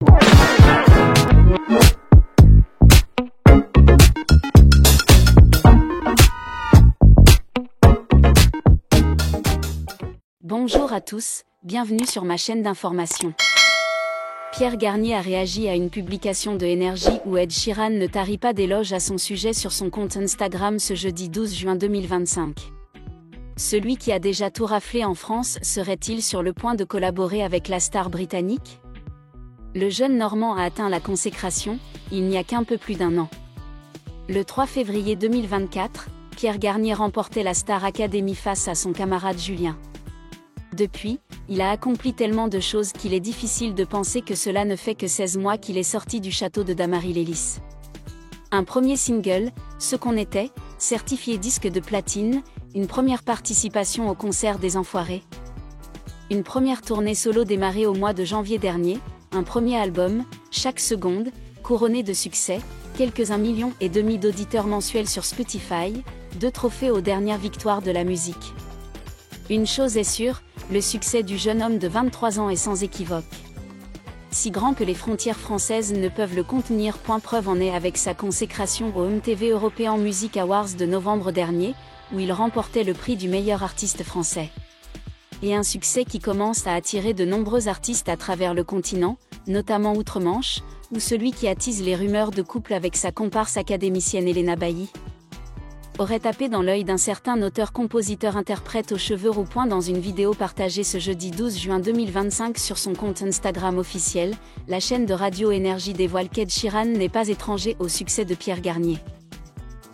Bonjour à tous, bienvenue sur ma chaîne d'information. Pierre Garnier a réagi à une publication de Énergie où Ed Sheeran ne tarit pas d'éloges à son sujet sur son compte Instagram ce jeudi 12 juin 2025. Celui qui a déjà tout raflé en France serait-il sur le point de collaborer avec la star britannique ? Le jeune Normand a atteint la consécration, il n'y a qu'un peu plus d'un an. Le 3 février 2024, Pierre Garnier remportait la Star Academy face à son camarade Julien. Depuis, il a accompli tellement de choses qu'il est difficile de penser que cela ne fait que 16 mois qu'il est sorti du château de Damary-Lélis. Un premier single, Ce qu'on était, certifié disque de platine, une première participation au concert des Enfoirés. Une première tournée solo démarrée au mois de janvier dernier, un premier album, Chaque seconde, couronné de succès, quelques 1,5 million d'auditeurs mensuels sur Spotify, 2 trophées aux dernières victoires de la musique. Une chose est sûre, le succès du jeune homme de 23 ans est sans équivoque. Si grand que les frontières françaises ne peuvent le contenir. Preuve en est avec sa consécration au MTV European Music Awards de novembre dernier, où il remportait le prix du meilleur artiste français. Et un succès qui commence à attirer de nombreux artistes à travers le continent, notamment outre-Manche, ou celui qui attise les rumeurs de couple avec sa comparse académicienne Elena Bailly. Aurait tapé dans l'œil d'un certain auteur-compositeur-interprète aux cheveux roux. Dans une vidéo partagée ce jeudi 12 juin 2025 sur son compte Instagram officiel, la chaîne de radio Énergie dévoile qu'Ed Sheeran n'est pas étranger au succès de Pierre Garnier.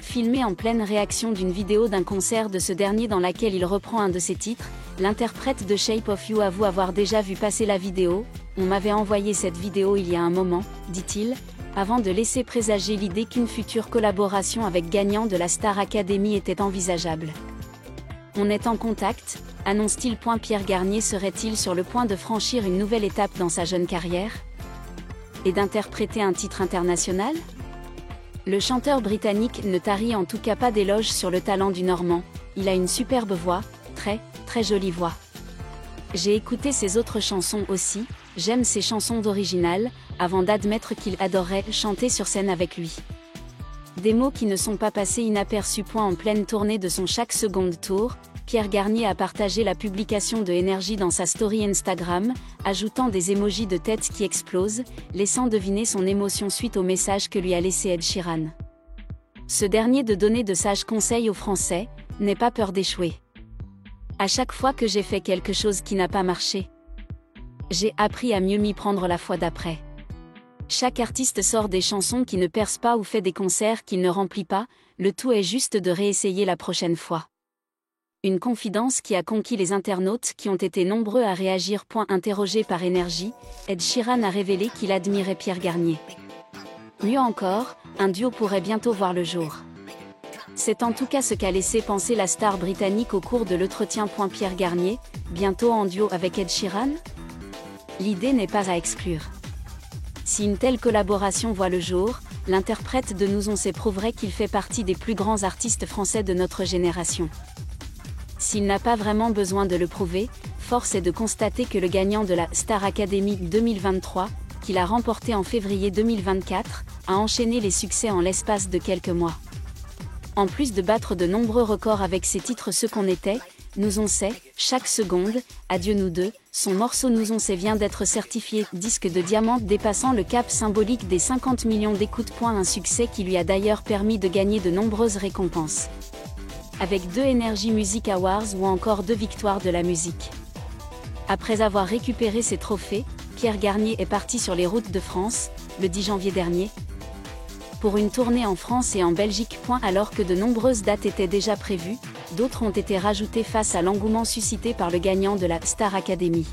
Filmé en pleine réaction d'une vidéo d'un concert de ce dernier dans laquelle il reprend un de ses titres, l'interprète de Shape of You avoue avoir déjà vu passer la vidéo. « On m'avait envoyé cette vidéo il y a un moment », dit-il, avant de laisser présager l'idée qu'une future collaboration avec gagnant de la Star Academy était envisageable. On est en contact, annonce-t-il. Pierre Garnier serait-il sur le point de franchir une nouvelle étape dans sa jeune carrière ? Et d'interpréter un titre international ? Le chanteur britannique ne tarit en tout cas pas d'éloges sur le talent du Normand. Il a une superbe voix, très jolie voix. J'ai écouté ses autres chansons aussi, j'aime ses chansons d'original, avant d'admettre qu'il adorerait chanter sur scène avec lui. Des mots qui ne sont pas passés inaperçus. En pleine tournée de son Chaque seconde tour, Pierre Garnier a partagé la publication de Énergie dans sa story Instagram, ajoutant des emojis de tête qui explosent, laissant deviner son émotion suite au message que lui a laissé Ed Sheeran. Ce dernier de donner de sages conseils aux Français, n'aie pas peur d'échouer. À chaque fois que j'ai fait quelque chose qui n'a pas marché, j'ai appris à mieux m'y prendre la fois d'après. Chaque artiste sort des chansons qui ne percent pas ou fait des concerts qu'il ne remplit pas, le tout est juste de réessayer la prochaine fois. Une confidence qui a conquis les internautes qui ont été nombreux à réagir. Interrogé par Énergie, Ed Sheeran a révélé qu'il admirait Pierre Garnier. Mieux encore, un duo pourrait bientôt voir le jour. C'est en tout cas ce qu'a laissé penser la star britannique au cours de l'entretien. Pierre Garnier, bientôt en duo avec Ed Sheeran ? L'idée n'est pas à exclure. Si une telle collaboration voit le jour, l'interprète de Nous on sait prouverait qu'il fait partie des plus grands artistes français de notre génération. S'il n'a pas vraiment besoin de le prouver, force est de constater que le gagnant de la Star Academy 2023, qu'il a remporté en février 2024, a enchaîné les succès en l'espace de quelques mois. En plus de battre de nombreux records avec ses titres Ce qu'on était, Nous on sait, Chaque seconde, Adieu nous deux, son morceau Nous on sait vient d'être certifié disque de diamant dépassant le cap symbolique des 50 millions d'écoutes. Un succès qui lui a d'ailleurs permis de gagner de nombreuses récompenses. Avec 2 Energy Music Awards ou encore 2 victoires de la musique. Après avoir récupéré ses trophées, Pierre Garnier est parti sur les routes de France, le 10 janvier dernier, pour une tournée en France et en Belgique. Alors que de nombreuses dates étaient déjà prévues, d'autres ont été rajoutées face à l'engouement suscité par le gagnant de la Star Academy.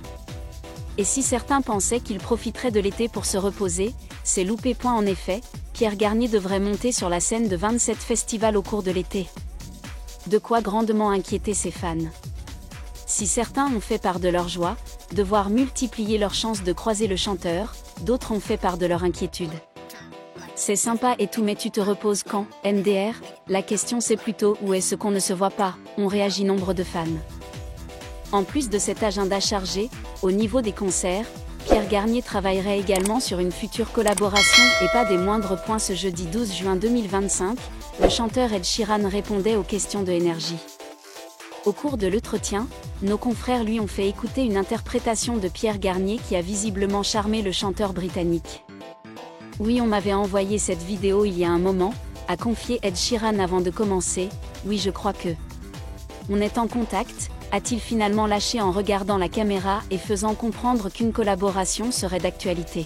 Et si certains pensaient qu'il profiterait de l'été pour se reposer, c'est loupé. En effet, Pierre Garnier devrait monter sur la scène de 27 festivals au cours de l'été. De quoi grandement inquiéter ses fans. Si certains ont fait part de leur joie, de voir multiplier leurs chances de croiser le chanteur, d'autres ont fait part de leur inquiétude. C'est sympa et tout mais tu te reposes quand, MDR ? La question c'est plutôt où est-ce qu'on ne se voit pas, ont réagi nombre de fans. En plus de cet agenda chargé, au niveau des concerts, Pierre Garnier travaillerait également sur une future collaboration et pas des moindres points. Ce jeudi 12 juin 2025, le chanteur Ed Sheeran répondait aux questions de Énergie. Au cours de l'entretien, nos confrères lui ont fait écouter une interprétation de Pierre Garnier qui a visiblement charmé le chanteur britannique. Oui, on m'avait envoyé cette vidéo il y a un moment, a confié Ed Sheeran avant de commencer. Oui, je crois que on est en contact, a-t-il finalement lâché en regardant la caméra et faisant comprendre qu'une collaboration serait d'actualité.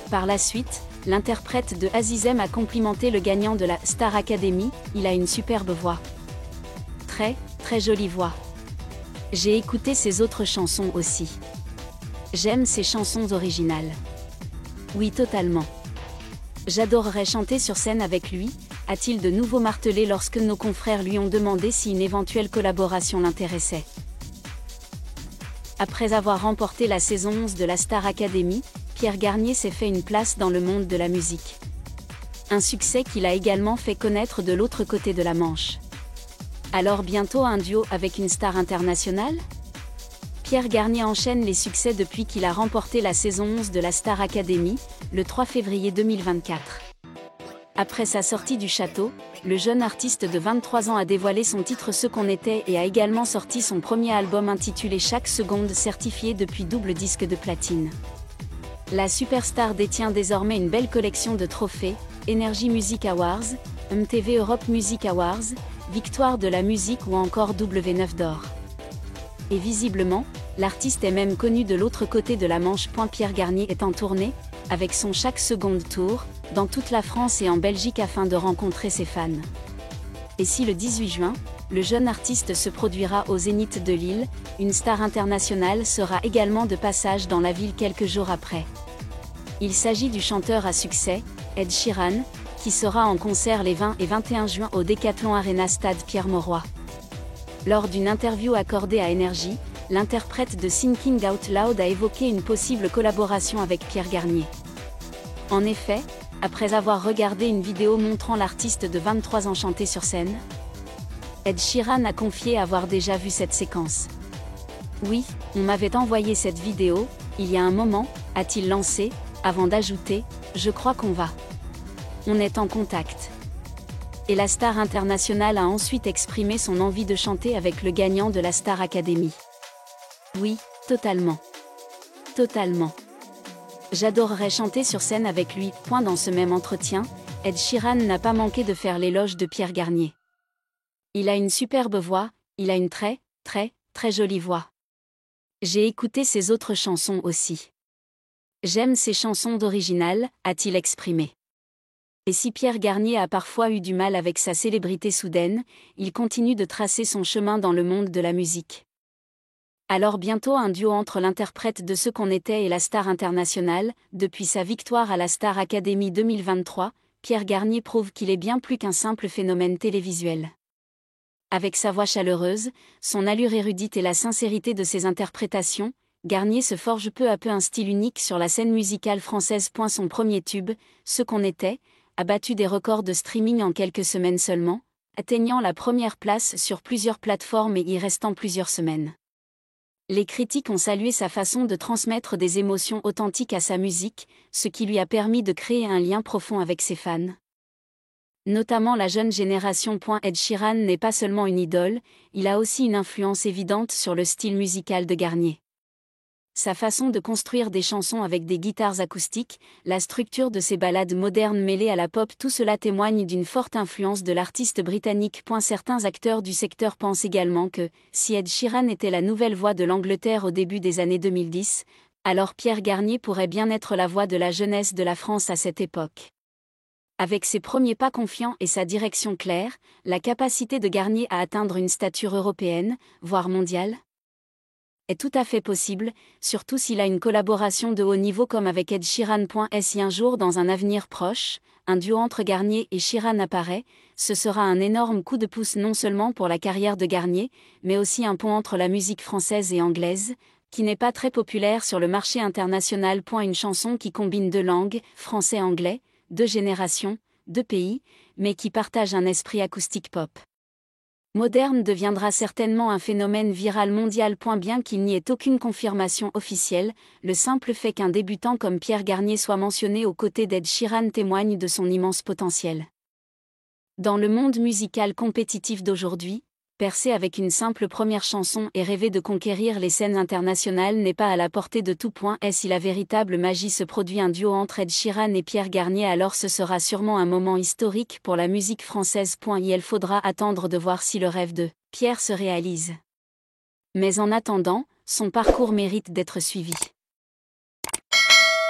Par la suite, l'interprète de Azizem a complimenté le gagnant de la Star Academy. Il a une superbe voix. Très jolie voix. J'ai écouté ses autres chansons aussi. J'aime ses chansons originales. Oui, totalement. J'adorerais chanter sur scène avec lui, a-t-il de nouveau martelé lorsque nos confrères lui ont demandé si une éventuelle collaboration l'intéressait. Après avoir remporté la saison 11 de la Star Academy, Pierre Garnier s'est fait une place dans le monde de la musique. Un succès qu'il a également fait connaître de l'autre côté de la Manche. Alors bientôt un duo avec une star internationale ? Pierre Garnier enchaîne les succès depuis qu'il a remporté la saison 11 de la Star Academy, le 3 février 2024. Après sa sortie du château, le jeune artiste de 23 ans a dévoilé son titre Ce qu'on était et a également sorti son premier album intitulé Chaque seconde, certifié depuis double disque de platine. La superstar détient désormais une belle collection de trophées, Energy Music Awards, MTV Europe Music Awards, Victoire de la musique ou encore W9 d'or. Et visiblement, l'artiste est même connu de l'autre côté de la Manche. Pierre Garnier est en tournée, avec son Chaque seconde tour, dans toute la France et en Belgique afin de rencontrer ses fans. Et si le 18 juin, le jeune artiste se produira au Zénith de Lille, une star internationale sera également de passage dans la ville quelques jours après. Il s'agit du chanteur à succès, Ed Sheeran, qui sera en concert les 20 et 21 juin au Decathlon Arena Stade Pierre-Mauroy. Lors d'une interview accordée à Énergie, l'interprète de Thinking Out Loud a évoqué une possible collaboration avec Pierre Garnier. En effet, après avoir regardé une vidéo montrant l'artiste de 23 ans chanter sur scène, Ed Sheeran a confié avoir déjà vu cette séquence. Oui, on m'avait envoyé cette vidéo, il y a un moment, a-t-il lancé, avant d'ajouter, je crois qu'on va. On est en contact. Et la star internationale a ensuite exprimé son envie de chanter avec le gagnant de la Star Academy. Oui, totalement. Totalement. J'adorerais chanter sur scène avec lui. Dans ce même entretien, Ed Sheeran n'a pas manqué de faire l'éloge de Pierre Garnier. Il a une superbe voix, il a une très jolie voix. J'ai écouté ses autres chansons aussi. J'aime ses chansons d'original, a-t-il exprimé. Et si Pierre Garnier a parfois eu du mal avec sa célébrité soudaine, il continue de tracer son chemin dans le monde de la musique. Alors bientôt un duo entre l'interprète de Ce qu'on était et la star internationale. Depuis sa victoire à la Star Academy 2023, Pierre Garnier prouve qu'il est bien plus qu'un simple phénomène télévisuel. Avec sa voix chaleureuse, son allure érudite et la sincérité de ses interprétations, Garnier se forge peu à peu un style unique sur la scène musicale française. Son premier tube, Ce qu'on était, a battu des records de streaming en quelques semaines seulement, atteignant la première place sur plusieurs plateformes et y restant plusieurs semaines. Les critiques ont salué sa façon de transmettre des émotions authentiques à sa musique, ce qui lui a permis de créer un lien profond avec ses fans. Notamment la jeune génération. Ed Sheeran n'est pas seulement une idole, il a aussi une influence évidente sur le style musical de Garnier. Sa façon de construire des chansons avec des guitares acoustiques, la structure de ses ballades modernes mêlées à la pop, tout cela témoigne d'une forte influence de l'artiste britannique. Certains acteurs du secteur pensent également que, si Ed Sheeran était la nouvelle voix de l'Angleterre au début des années 2010, alors Pierre Garnier pourrait bien être la voix de la jeunesse de la France à cette époque. Avec ses premiers pas confiants et sa direction claire, la capacité de Garnier à atteindre une stature européenne, voire mondiale, est tout à fait possible, surtout s'il a une collaboration de haut niveau comme avec Ed Sheeran. Si un jour dans un avenir proche, un duo entre Garnier et Sheeran apparaît, ce sera un énorme coup de pouce non seulement pour la carrière de Garnier, mais aussi un pont entre la musique française et anglaise, qui n'est pas très populaire sur le marché international. Une chanson qui combine deux langues, français-anglais, deux générations, deux pays, mais qui partage un esprit acoustique pop. Moderne deviendra certainement un phénomène viral mondial. Bien qu'il n'y ait aucune confirmation officielle, le simple fait qu'un débutant comme Pierre Garnier soit mentionné aux côtés d'Ed Sheeran témoigne de son immense potentiel. Dans le monde musical compétitif d'aujourd'hui, percer avec une simple première chanson et rêver de conquérir les scènes internationales n'est pas à la portée de tout. Et si la véritable magie se produit un duo entre Ed Sheeran et Pierre Garnier, alors ce sera sûrement un moment historique pour la musique française. Il faudra attendre de voir si le rêve de Pierre se réalise. Mais en attendant, son parcours mérite d'être suivi.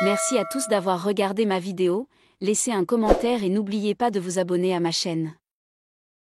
Merci à tous d'avoir regardé ma vidéo, laissez un commentaire et n'oubliez pas de vous abonner à ma chaîne.